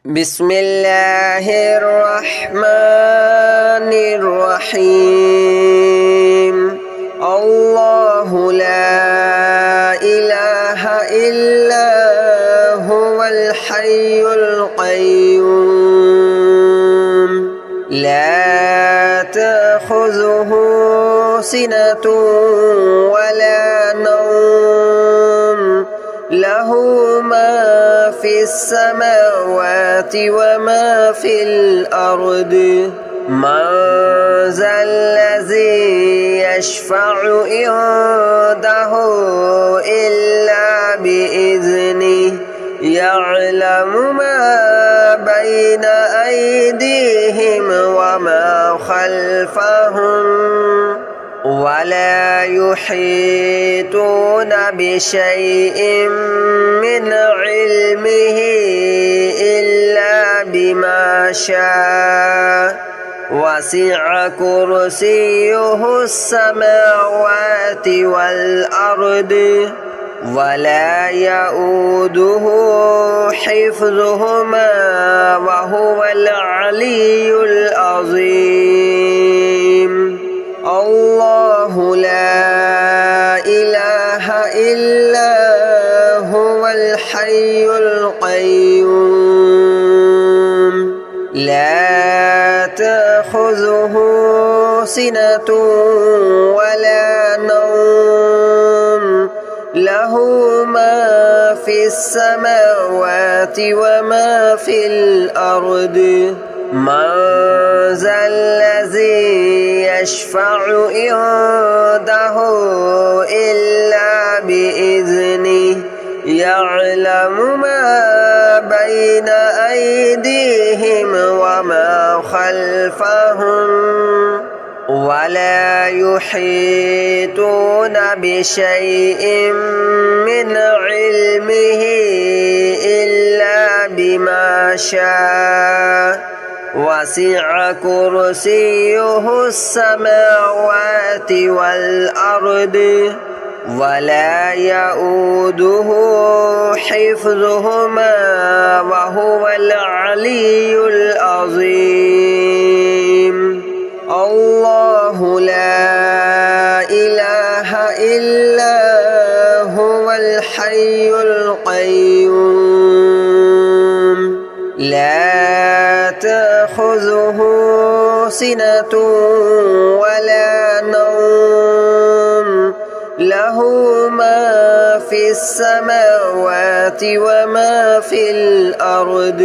بسم الله الرحمن الرحيم الله لا إله إلا هو الحي القيوم لا تأخذه سنة ولا نوم له ما في السماوات وما في الأرض من ذا الذي يشفع عنده إلا بإذنه يعلم ما بين أيديهم وما خلفهم ولا يحيطون بشيء من علمه إلا بما شاء وسع كرسيه السماوات والأرض ولا يؤوده حفظهما وهو العلي العظيم الله لا إله إلا هو الحي القيوم لا تأخذه سنة ولا نوم له ما في السماوات وما في الأرض من ذا الذي يشفع عنده إلا بإذنه يعلم ما بين أيديهم وما خلفهم ولا يحيطون بشيء من علمه إلا بما شاء وسع كرسيه السماوات والأرض ولا يؤوده حفظهما وهو العلي العظيم الله لا إله إلا هو الحي القيوم لا تأخذه سنة ولا نوم له ما في السماوات وما في الأرض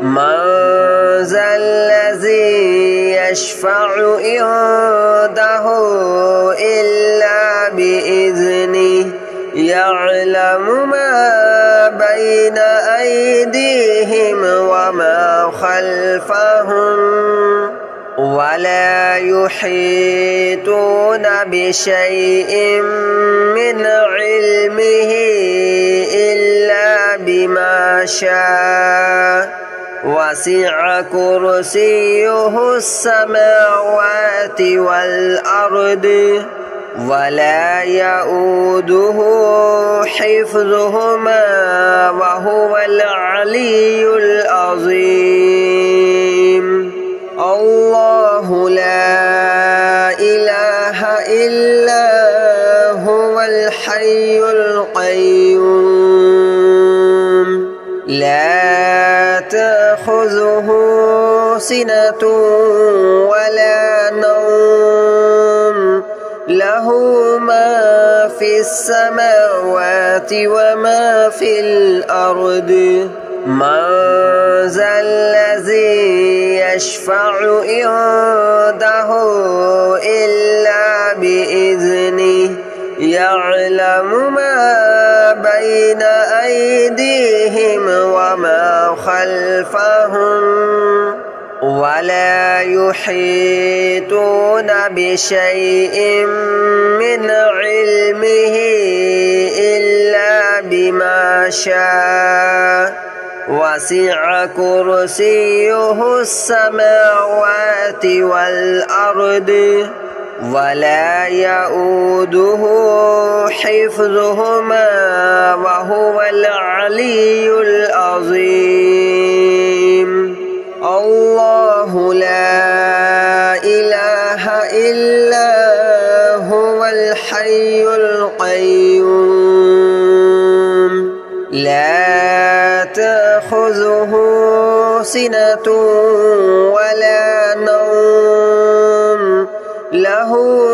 من ذا الذي يشفع عنده إلا بإذنه يعلم ما بين أيديهم وما خلفهم ولا يحيطون بشيء من علمه إلا بما شاء وسع كرسيه السماوات والأرض ولا يؤوده حفظهما وهو العلي العظيم الله لا إله إلا هو الحي القيوم لا تأخذه سنة ولا نوم له ما في السماوات وما في الأرض من ذا الذي يشفع عنده إلا بإذنه يعلم ما بين أيديهم وما خلفهم ولا يحيطون بشيء من علمه إلا بما شاء وسع كرسيه السماوات والأرض ولا يؤوده حفظهما وهو العلي العظيم. الحي القيوم لا تأخذه سنة ولا نوم له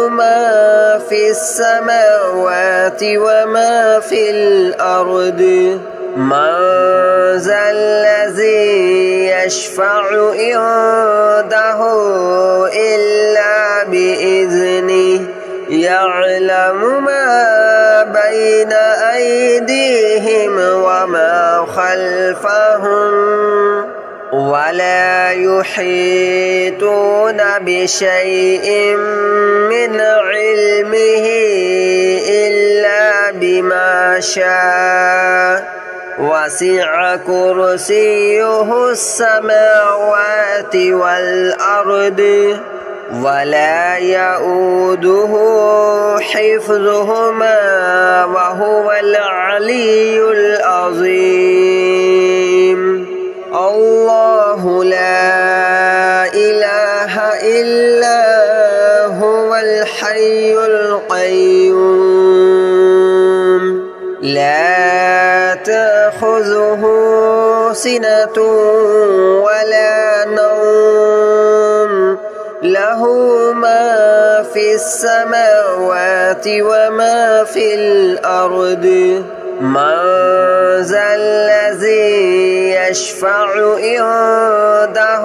ما في السماوات وما في الأرض من ذا الذي يشفع عنده إلا بإذنه يعلم ما بين أيديهم وما خلفهم ولا يحيطون بشيء من علمه إلا بما شاء وسع كرسيه السماوات والأرض ولا يؤوده حفظهما وهو العلي العظيم الله لا إله إلا هو الحي القيوم لا تأخذه سنة ولا نوم له ما في السماوات وما في الأرض من ذا الذي يشفع عنده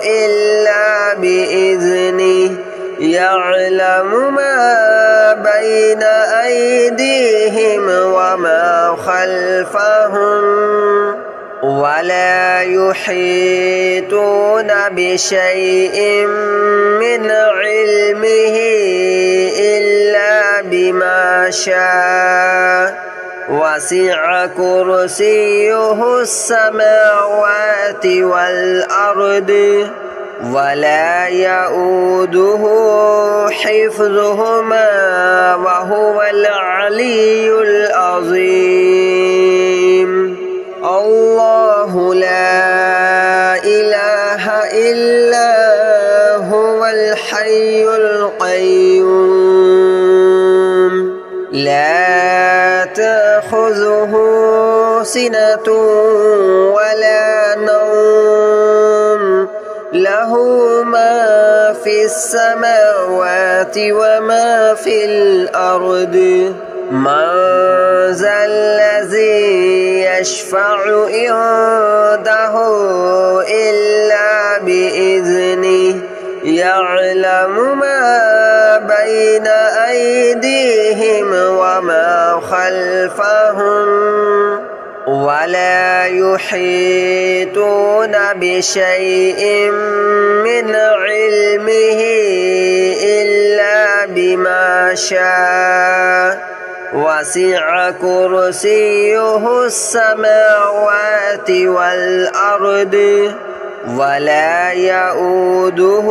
إلا بإذنه يعلم ما بين أيديهم وما خلفهم ولا يحيطون بشيء من علمه إلا بما شاء وسع كرسيه السماوات والأرض ولا يؤوده حفظهما وهو العلي العظيم الله لا إله إلا هو الحي القيوم لا تأخذه سنة ولا نوم له ما في السماوات وما في الأرض من ذا الذي يشفع عنده إلا بإذنه يعلم ما بين أيديهم وما خلفهم ولا يحيطون بشيء من علمه إلا بما شاء وسع كرسيه السماوات والأرض ولا يؤوده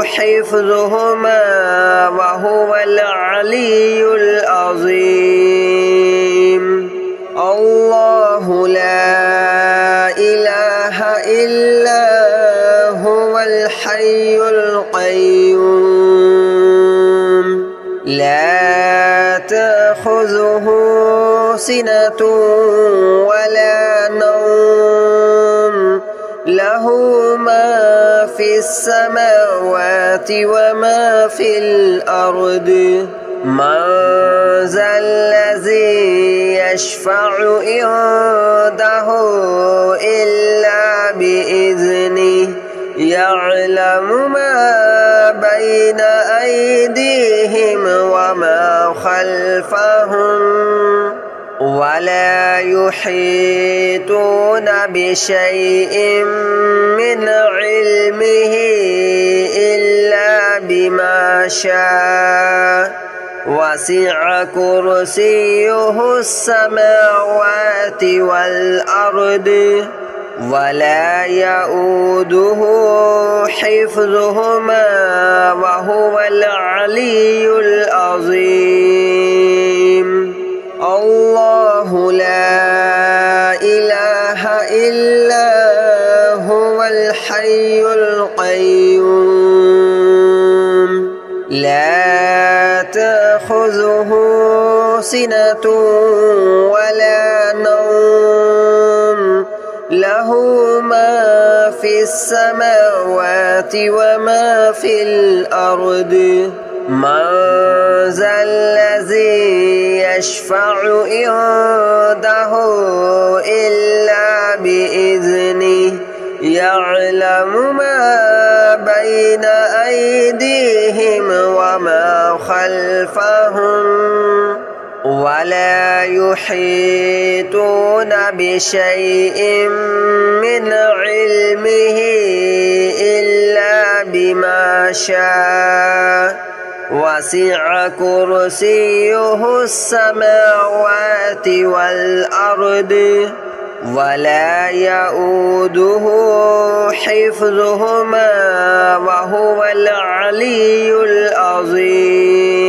حفظهما وهو العلي العظيم الله لا إله إلا هو الحي القيوم لا تأخذه سنة ولا نوم له ما في السماوات وما في الأرض من ذا الذي يشفع عنده إلا بإذنه يعلم ما بين أيديهم وما خلفهم ولا يحيطون بشيء من علمه إلا بما شاء وسع كرسيه السماوات والأرض ولا يؤوده حفظهما وهو العلي العظيم الله لا إله إلا هو الحي القيوم لا تأخذه تأخذه سنة ولا نوم له ما في السماوات وما في الأرض من ذا الذي يشفع عنده إلا بإذنه يعلم ما بين أيديهم وما خلفهم ولا يحيطون بشيء من علمه إلا بما شاء وسع كرسيه السماوات والأرض ولا يؤوده حفظهما وهو العلي العظيم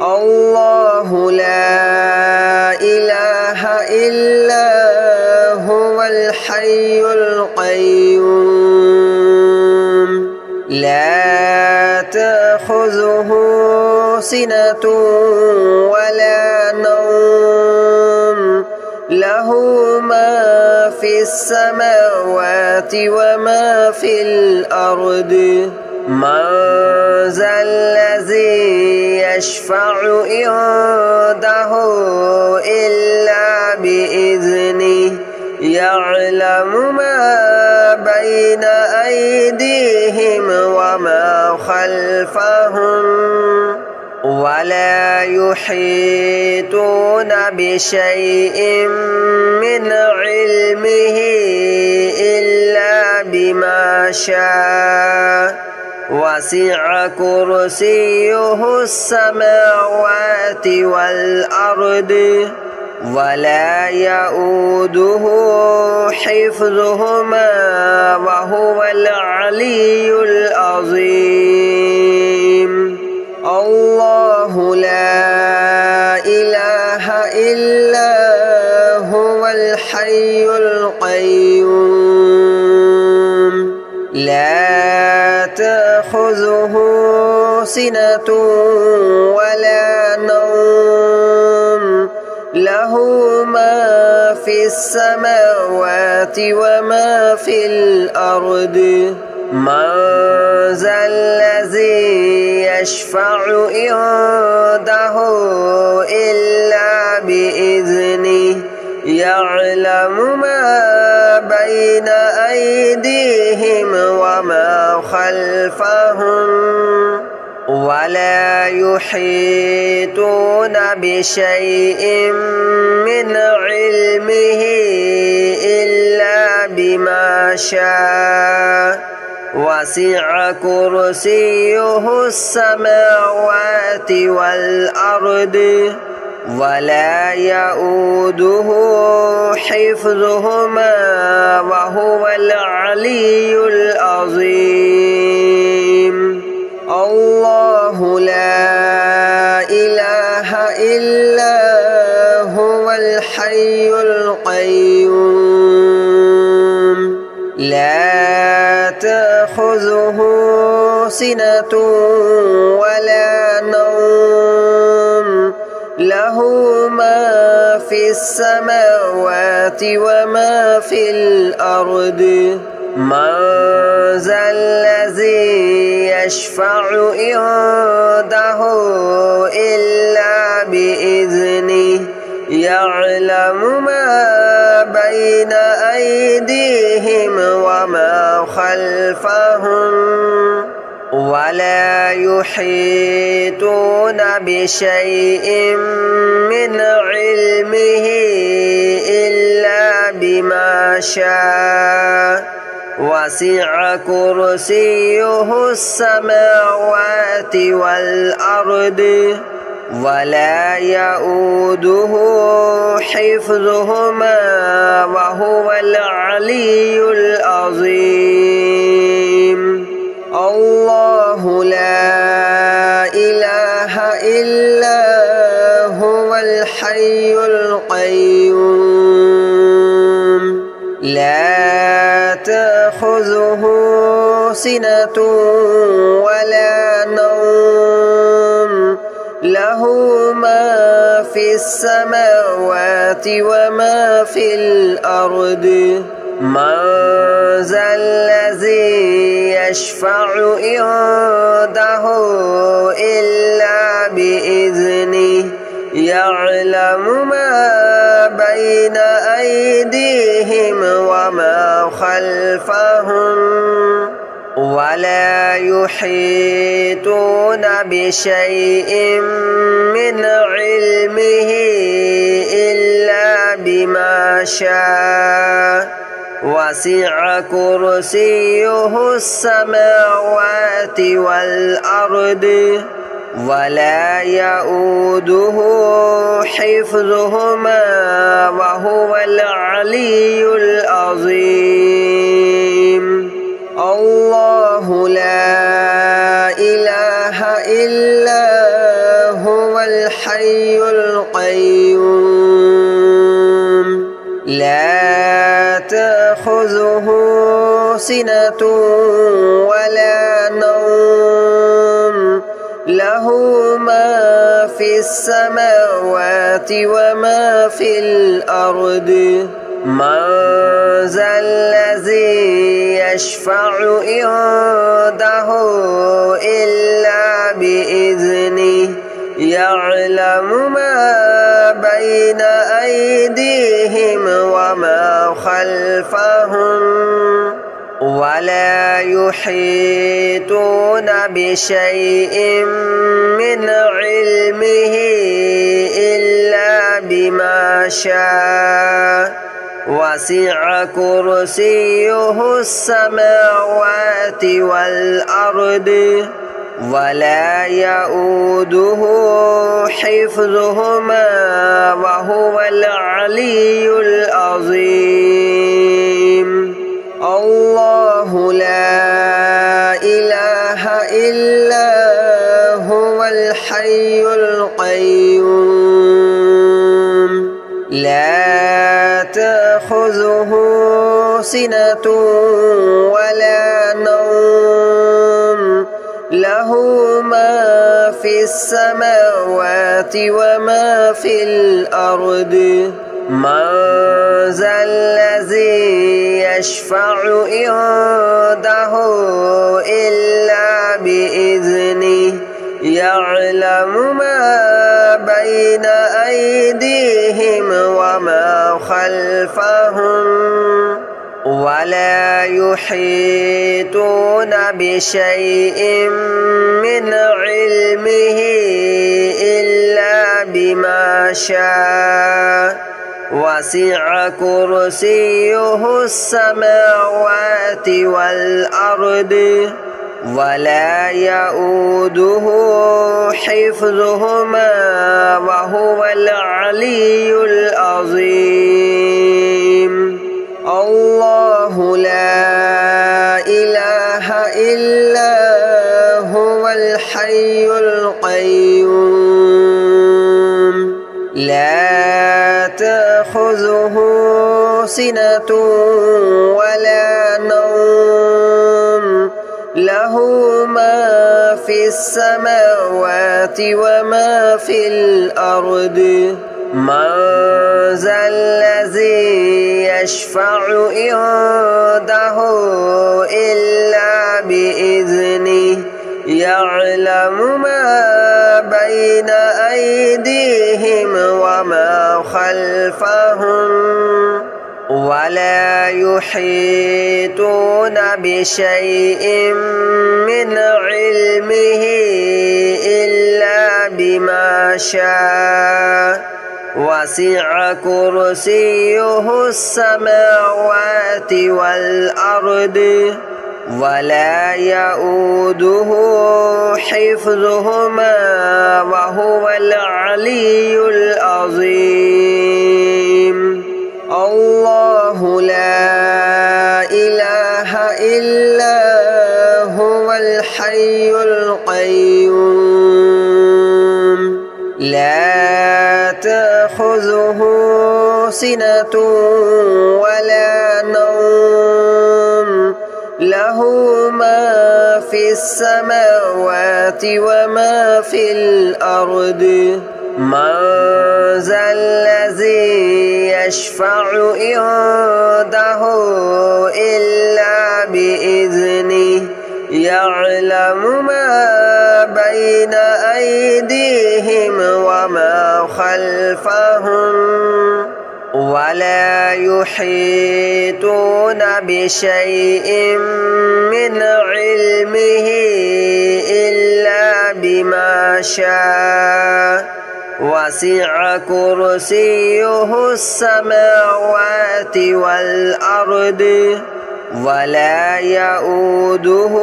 الله لا إله إلا هو الحي القيوم لا تأخذه سنة ولا نوم له ما في السماوات وما في الأرض من ذا الذي يشفع عنده إلا بإذنه يعلم ما بين أيديهم وما خلفهم ولا يحيطون بشيء من علمه إلا بما شاء وسع كرسيه السماوات والأرض ولا يؤوده حفظهما وهو العلي العظيم الله لا إله إلا هو الحي القيوم لا تأخذه سنة ولا نوم له ما في السماوات وما في الأرض من ذا الذي يشفع عنده إلا بإذنه يعلم ما بين أيديهم وما خلفهم ولا يحيطون بشيء من علمه إلا بما شاء وسع كرسيه السماوات والأرض ولا يؤوده حفظهما وهو العلي العظيم الله لا إله إلا هو الحي القيوم لا تأخذه سنة ولا نوم له ما في السماوات وما في الأرض من ذا الذي يشفع عنده إلا بإذنه يعلم ما بين أيديهم وما خلفهم ولا يحيطون بشيء من علمه إلا بما شاء وسع كرسيه السماوات والأرض ولا يؤوده حفظهما وهو العلي العظيم الله لا إله إلا هو الحي القيوم لا تأخذه سنة ولا نوم له ما في السماوات وما في الأرض من ذا الذي يشفع عنده إلا بإذنه يعلم ما بين أيديهم وما خلفهم ولا يحيطون بشيء من علمه إلا بما شاء وسع كرسيه السماوات والأرض ولا يؤوده حفظهما وهو العلي العظيم الله لا إله إلا هو الحي القيوم لا تأخذه سنة ولا نوم له ما في السماوات وما في الأرض من ذا الذي يشفع عنده إلا بإذنه يعلم ما بين أيديهم وما خلفهم ولا يحيطون بشيء من علمه إلا بما شاء وسع كرسيه السماوات والأرض ولا يؤوده حفظهما وهو العلي العظيم الله لا إله إلا هو الحي القيوم لا تأخذه سنة ولا نوم له ما في السماوات وما في الأرض من ذا الذي يشفع عنده إلا بإذنه يعلم ما بين أيديهم وما خلفهم ولا يحيطون بشيء من علمه إلا بما شاء وسع كرسيه السماوات والأرض ولا يؤوده حفظهما وهو العلي العظيم الله لا إله إلا هو الحي القيوم لا تأخذه سنة ولا نوم له ما في السماوات وما في الأرض من ذا الذي يشفع عنده إلا بإذنه يعلم ما بين أيديهم وما خلفهم ولا يحيطون بشيء من علمه إلا بما شاء وسع كرسيه السماوات والأرض ولا يؤوده حفظهما وهو العلي العظيم الله لا إله إلا هو الحي القيوم لا تأخذه سنة ولا نوم له ما في السماوات وما في الأرض من ذا الذي يشفع عنده إلا بإذنه يعلم ما بين أيديهم وما خلفهم ولا يحيطون بشيء من علمه إلا بما شاء وسع كرسيه السماوات والأرض ولا يؤوده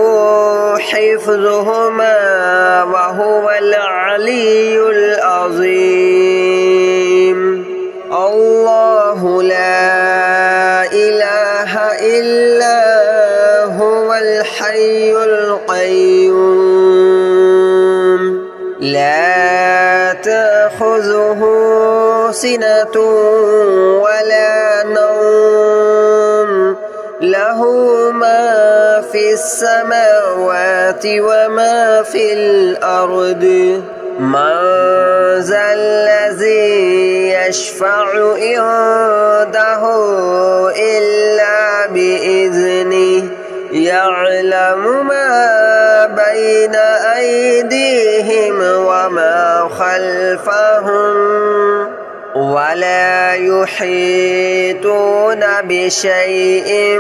حفظهما وهو العلي العظيم الله لا إله إلا هو الحي القيوم لا تأخذه سنة ولا نوم له ما في السماوات وما في الأرض من ذا الذي يشفع عنده إلا بإذنه يعلم ما بين أيديهم وما خلفهم ولا يحيطون بشيء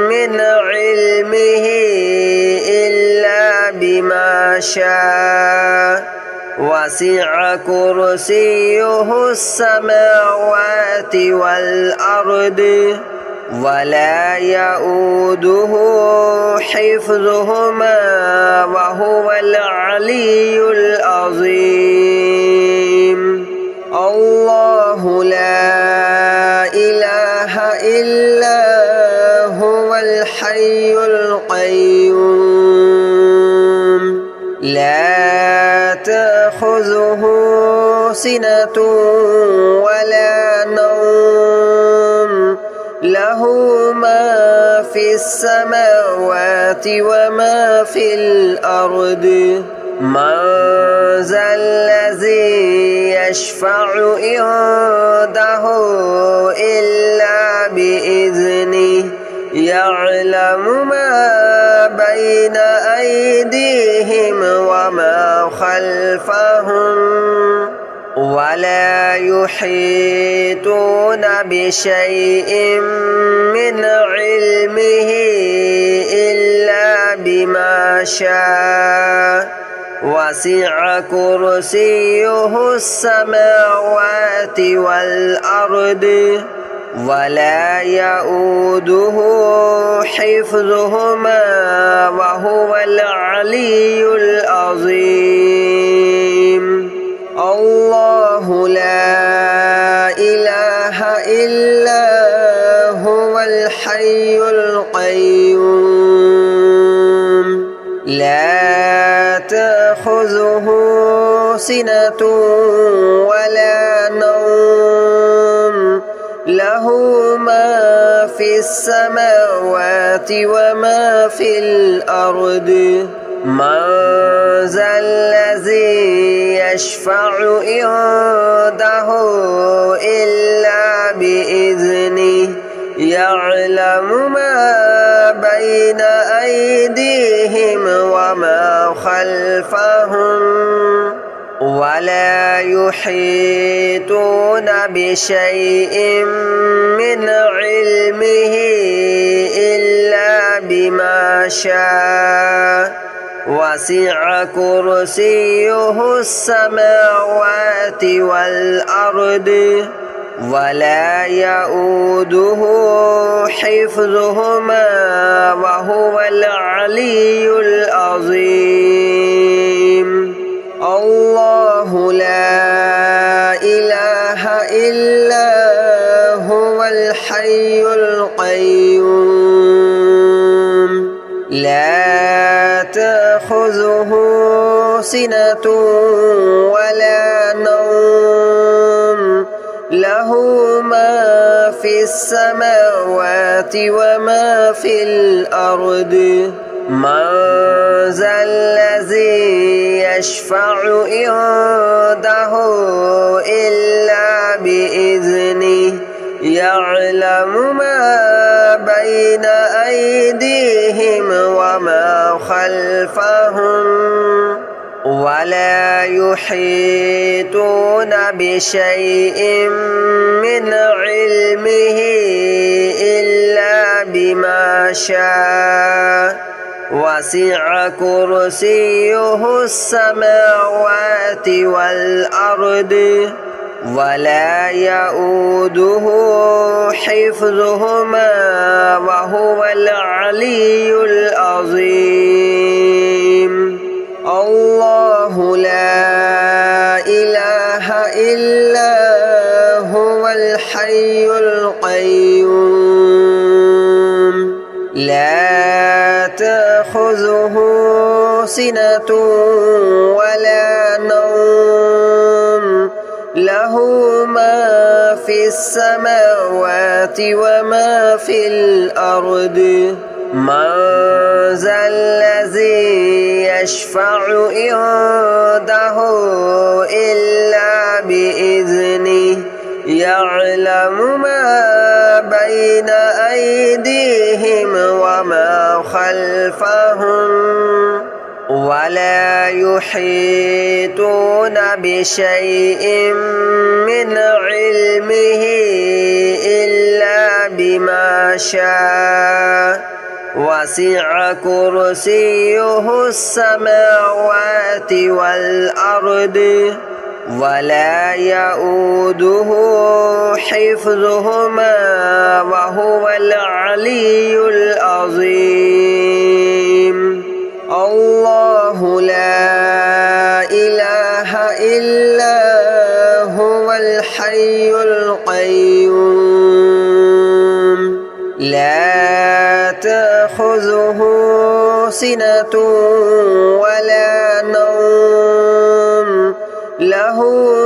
من علمه إلا بما شاء وسع كرسيه السماوات والأرض ولا يؤوده حفظهما وهو العلي العظيم الله لا إله إلا هو الحي القيوم لا تأخذه سنة ولا نوم له ما في السماوات وما في الأرض من ذا الذي يشفع عنده إلا بإذنه يعلم ما بين أيديهم وما خلفهم ولا يحيطون بشيء من علمه إلا بما شاء وسع كرسيه السماوات والأرض ولا يؤوده حفظهما وهو العلي العظيم الله لا إله إلا هو الحي القيوم لا تأخذه سنة ولا نوم له ما في السماوات وما في الأرض من ذا الذي يشفع عنده إلا بإذنه يعلم ما بين أيديهم وما خلفهم ولا يحيطون بشيء من علمه إلا بما شاء وسع كرسيه السماوات والأرض ولا يؤوده حفظهما وهو العلي العظيم الله لا إله إلا هو الحي القيوم لا تأخذه سنة ولا نوم له ما في السماوات وما في الأرض من ذا الذي يشفع عنده إلا بإذنه يعلم ما بين أيديهم وما خلفهم ولا يحيطون بشيء من علمه إلا بما شاء وسع كرسيه السماوات والأرض ولا يؤوده حفظهما وهو العلي العظيم الله لا إله إلا هو الحي القيوم لا تأخذه سنة ولا نوم له ما في السماوات وما في الأرض من ذا الذي يشفع عنده إلا بإذنه يعلم ما بين أيديهم وما خلفهم ولا يحيطون بشيء من علمه إلا بما شاء وسع كرسيه السماوات والأرض ولا يؤوده حفظهما وهو العلي العظيم الله لا إله إلا هو الحي القيوم لا تأخذه سنة ولا نوم له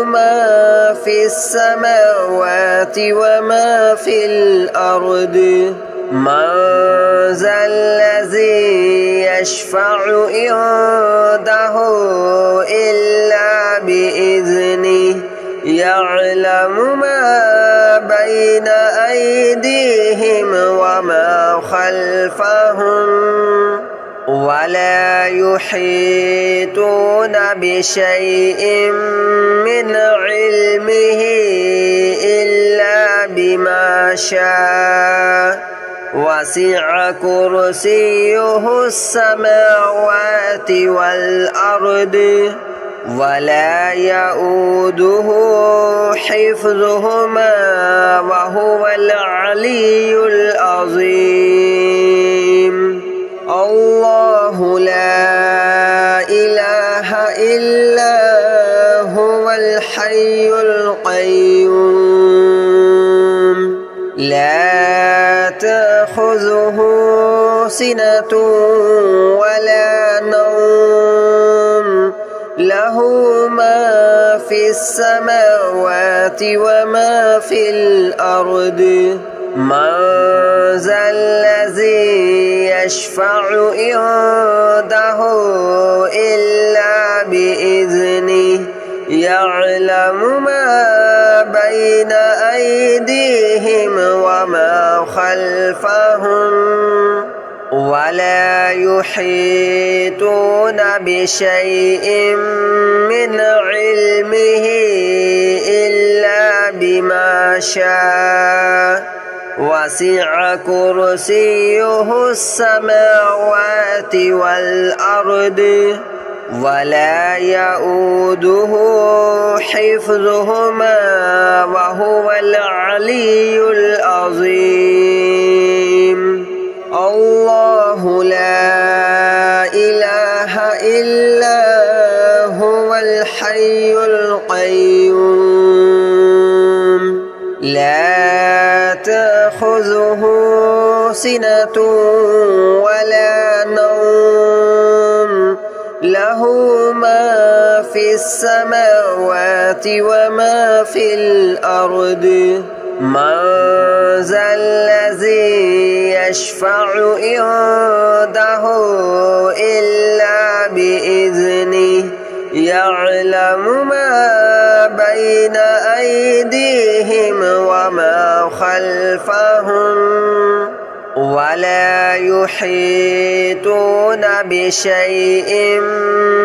ما في السماوات وما في الأرض من ذا الذي يشفع عنده إلا بإذنه يعلم ما بين أيديهم وما خلفهم ولا يحيطون بشيء من علمه إلا بما شاء وسع كرسيه السماوات والأرض ولا يؤوده حفظهما وهو العلي العظيم الله لا إله إلا هو الحي القيوم لا تأخذه سنة ولا نوم له ما في السماوات وما في الأرض من ذا الذي يشفع عنده إلا بإذنه يعلم ما بين أيديهم وما خلفهم ولا يحيطون بشيء من علمه إلا بما شاء وسع كرسيه السماوات والأرض ولا يؤوده حفظهما وهو العلي العظيم الله لا إله إلا هو الحي القيوم لا تأخذه سنة ولا نوم له ما في السماوات وما في الأرض من ذا الذي يشفع عنده إلا بإذنه يعلم ما بين أيديهم وما خلفهم ولا يحيطون بشيء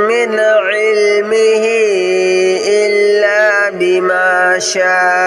من علمه إلا بما شاء